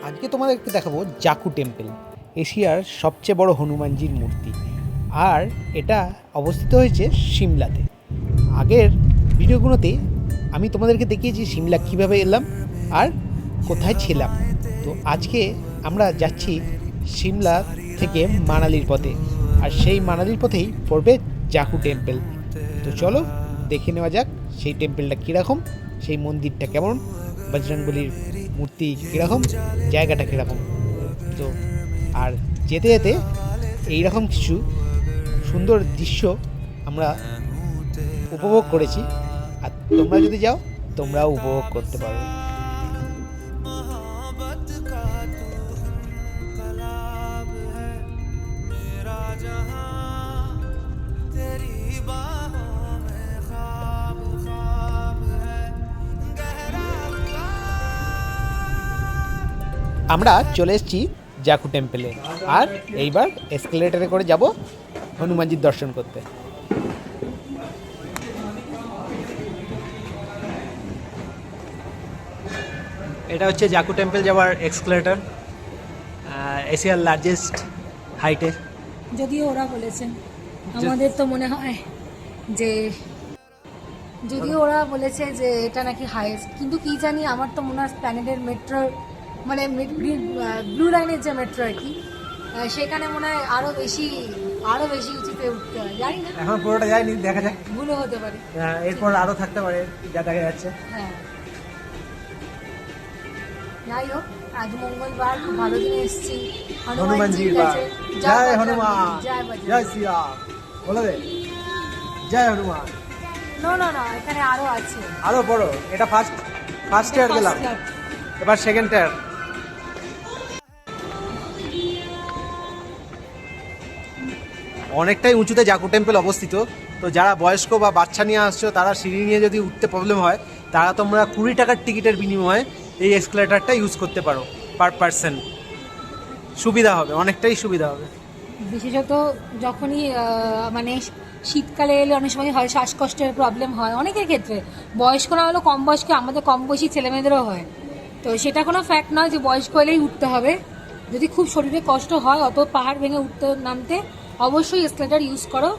আজকে তোমাদেরকে দেখাবো জাকু টেম্পল, এশিয়ার সবচেয়ে বড় হনুমানজির মূর্তি। আর এটা অবস্থিত হয়েছে সিমলাতে। আগের ভিডিওগুলোতে আমি তোমাদেরকে দেখিয়েছি সিমলা কীভাবে এলাম আর কোথায় ছিলাম। তো আজকে আমরা যাচ্ছি সিমলা থেকে মানালির পথে, আর সেই মানালির পথেই পড়বে জাকু টেম্পল। তো চলো দেখে নেওয়া যাক সেই টেম্পলটা কীরকম, সেই মন্দিরটা কেমন, বজরংবলীর মূর্তি কীরকম, জায়গাটা কীরকম। তো আর যেতে যেতে এইরকম কিছু সুন্দর দৃশ্য আমরা উপভোগ করেছি, আর তোমরা যদি যাও তোমরাও উপভোগ করতে পারো। আমরা চলে এসেছি জাকু টেম্পলে, আর এইবার এসকেলেটারে করে যাব হনুমানজির দর্শন করতে। এটা হচ্ছে জাকু টেম্পল যাওয়ার এক্সকেলেটর, এশিয়ার লার্জেস্ট হাইটে। যদিও ওরা বলেছেন, আমাদের তো মনে হয় যে যদিও ওরা বলেছে যে এটা নাকি হাইয়েস্ট, কিন্তু কি জানি, আমার তো মনে হয় প্ল্যানেটের মেট্রো মানে ব্লু লাইনের যে মেট্রো আর কি, সেখানে মনে হয় আরও বেশি উঁচুতে উঠতে হয়, জানি না, এখন পুরোটা যায়নি, দেখা যাক, ভুলও হতে পারে। এরপর আরও থাকতে পারে যা দেখা যাচ্ছে। হ্যাঁ, যাই হোক, আজ মঙ্গলবার, খুব ভালো দিনে এসেছি হনুমানজির কাছে। জয় হনুমান, জয় বজরং। জয় শ্রীরাম, বলে দে জয় হনুমান। না, এখানে আরো আছে, আরো বড়। এটা ফার্স্ট ইয়ার গেলাম, এবার সেকেন্ড ইয়ার। অনেকটাই উঁচুতে জাকু টেম্পল অবস্থিত। তো যারা বয়স্ক বা বাচ্চা নিয়ে আসছো, তারা সিঁড়ি নিয়ে যদি উঠতে প্রবলেম হয়, তারা তোমরা 20 টাকার টিকিটের বিনিময়ে এই এসকেলেটারটা ইউজ করতে পারো পার পারসন। সুবিধা হবে, অনেকটাই সুবিধা হবে। বিশেষত যখনই মানে শীতকালে এলে অনেক সময় হয় শ্বাসকষ্টের প্রবলেম হয় অনেকের ক্ষেত্রে, বয়স্ক না হলেও কম বয়স্ক, আমাদের কম বয়সী ছেলেমেয়েদেরও হয়। তো সেটা কোনো ফ্যাক্ট নয় যে বয়স্ক এলেই উঠতে হবে। যদি খুব শরীরে কষ্ট হয় অত পাহাড় ভেঙে উঠতে নামতে, অবশ্যই এসকেলেটার ইউজ করো।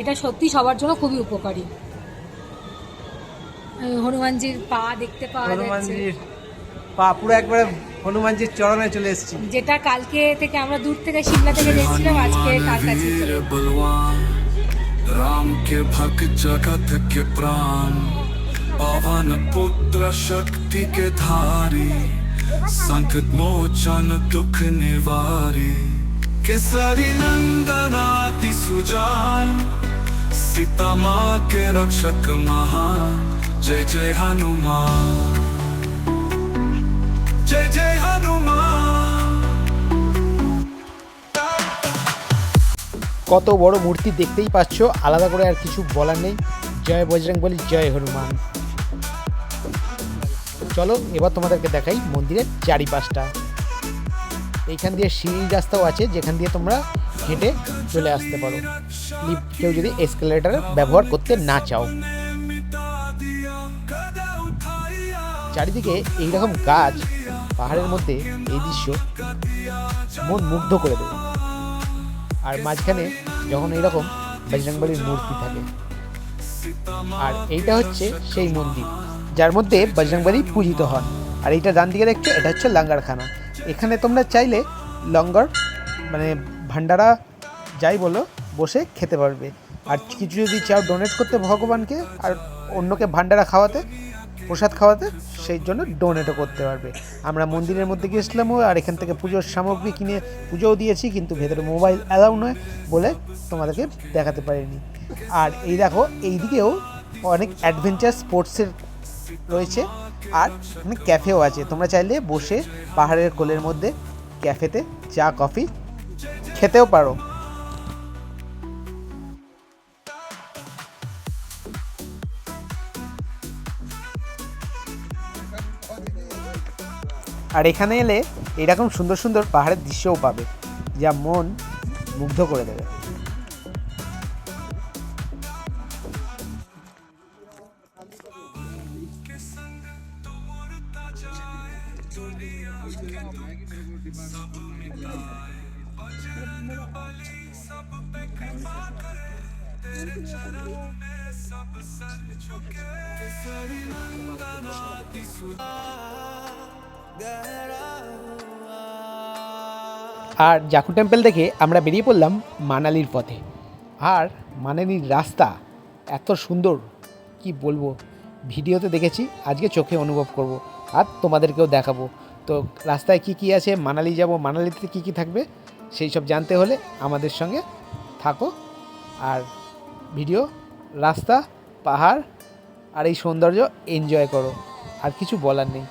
এটা সত্যি সবার জন্য খুবই উপকারী। হনুমানজির পা দেখতে পাওয়া যাচ্ছে, হনুমানজির পা পুরো একবারে হনুমানজির চরণে চলে এসেছি। যেটা কালকে থেকে আমরা দূর থেকে সিমলা থেকে দেখছিলাম, আজকে তার কাছে চলে এসেছি। राम के भक्त जगत के प्राण, पवन पुत्र शक्ति के धारी, संकट मोचन दुख निवारी, केसरी नंदन अति सुजान, सीता माँ के रक्षक महान, जय जय हनुमान, जय जय हनुमान। কত বড় মূর্তি দেখতেই পাচ্ছ, আলাদা করে আর কিছু বলার নেই। জয় বজরংবলী, জয় হনুমান। চলো এবার তোমাদেরকে দেখাই মন্দিরের চারিপাশটা। এইখান দিয়ে সিঁড়ির রাস্তাও আছে, যেখান দিয়ে তোমরা হেঁটে চলে আসতে পারো, কেউ যদি এসকেলেটার ব্যবহার করতে না চাও। চারিদিকে এইরকম গাছ, পাহাড়ের মধ্যে এই দৃশ্য মন মুগ্ধ করে দেবে। আর মাঝখানে যখন এইরকম বজরংবলীর মূর্তি থাকে, আর এইটা হচ্ছে সেই মন্দির যার মধ্যে বজরংবলী পূজিত হন। আর এইটা ডান দিকে দেখছো, এটা হচ্ছে লঙ্গরখানা। এখানে তোমরা চাইলে লঙ্গর মানে ভান্ডারা যাই বলো, বসে খেতে পারবে। আর কিছু যদি চাও ডোনেট করতে ভগবানকে আর অন্যকে ভান্ডারা খাওয়াতে, প্রসাদ খাওয়াতে, সেই জন্য ডোনেটও করতে পারবে। আমরা মন্দিরের মধ্যে গিয়েছিলামও, আর এখান থেকে পুজোর সামগ্রী কিনে পুজোও দিয়েছি, কিন্তু ভেতরে মোবাইল অ্যালাউ নয় বলে তোমাদেরকে দেখাতে পারিনি। আর এই দেখো, এই দিকেও অনেক অ্যাডভেঞ্চার স্পোর্টসের রয়েছে, আর অনেক ক্যাফেও আছে। তোমরা চাইলে বসে পাহাড়ের কোলের মধ্যে ক্যাফেতে চা কফি খেতেও পারো। আর এখানে এলে এরকম সুন্দর সুন্দর পাহাড়ের দৃশ্যও পাবে, যা মন মুগ্ধ করে দেবে। আর জাকু টেম্পল দেখে আমরা বেরিয়ে পড়লাম মানালির পথে। আর মানালির রাস্তা এত সুন্দর কি বলবো, ভিডিওতে দেখেছি, আজকে চোখে অনুভব করব আর তোমাদেরকেও দেখাবো। তো রাস্তায় কি কি আছে, মানালি যাব, মানালিতে কি কি থাকবে, সেই সব জানতে হলে আমাদের সঙ্গে থাকো। আর ভিডিও, রাস্তা, পাহাড় আর এই সৌন্দর্য এনজয় করো, আর কিছু বলার নেই।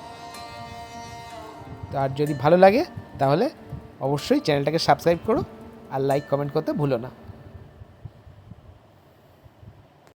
তো আর যদি ভালো লাগে তাহলে অবশ্যই চ্যানেলটাকে সাবস্ক্রাইব করো আর লাইক কমেন্ট করতে ভুলো না।